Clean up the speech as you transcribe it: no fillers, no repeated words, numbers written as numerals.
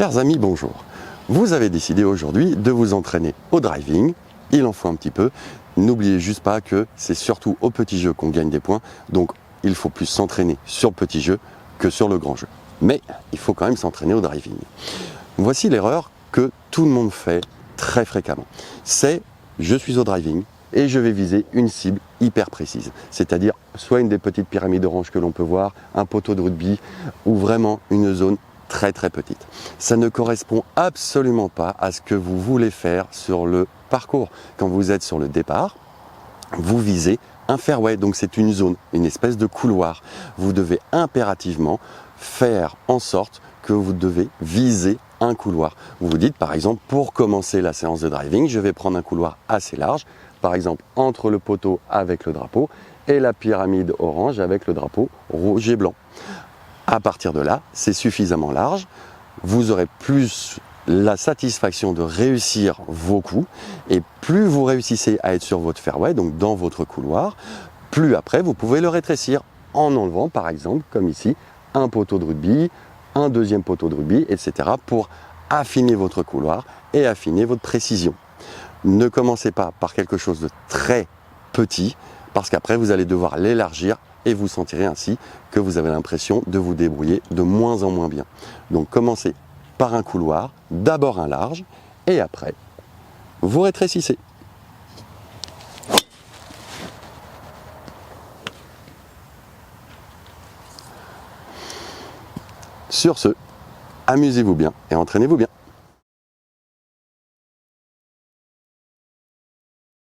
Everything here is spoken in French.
Chers amis, bonjour. Vous avez décidé aujourd'hui de vous entraîner au driving. Il en faut un petit peu. N'oubliez juste pas que c'est surtout au petit jeu qu'on gagne des points. Donc il faut plus s'entraîner sur le petit jeu que sur le grand jeu. Mais il faut quand même s'entraîner au driving. Voici l'erreur que tout le monde fait très fréquemment. C'est je suis au driving et je vais viser une cible hyper précise. C'est-à-dire soit une des petites pyramides oranges que l'on peut voir, un poteau de rugby ou vraiment une zone très petite. Ça ne correspond absolument pas à ce que vous voulez faire sur le parcours. Quand vous êtes sur le départ, vous visez un fairway, donc c'est une zone, une espèce de couloir. Vous devez impérativement faire en sorte que vous devez viser un couloir. Vous vous dites par exemple, pour commencer la séance de driving, je vais prendre un couloir assez large, par exemple entre le poteau avec le drapeau et la pyramide orange avec le drapeau rouge et blanc. À partir de là, c'est suffisamment large, vous aurez plus la satisfaction de réussir vos coups et plus vous réussissez à être sur votre fairway, donc dans votre couloir, plus après vous pouvez le rétrécir en enlevant par exemple, comme ici, un poteau de rugby, un deuxième poteau de rugby, etc. pour affiner votre couloir et affiner votre précision. Ne commencez pas par quelque chose de très petit parce qu'après vous allez devoir l'élargir et vous sentirez ainsi que vous avez l'impression de vous débrouiller de moins en moins bien. Donc commencez par un couloir, d'abord un large, et après, vous rétrécissez. Sur ce, amusez-vous bien et entraînez-vous bien.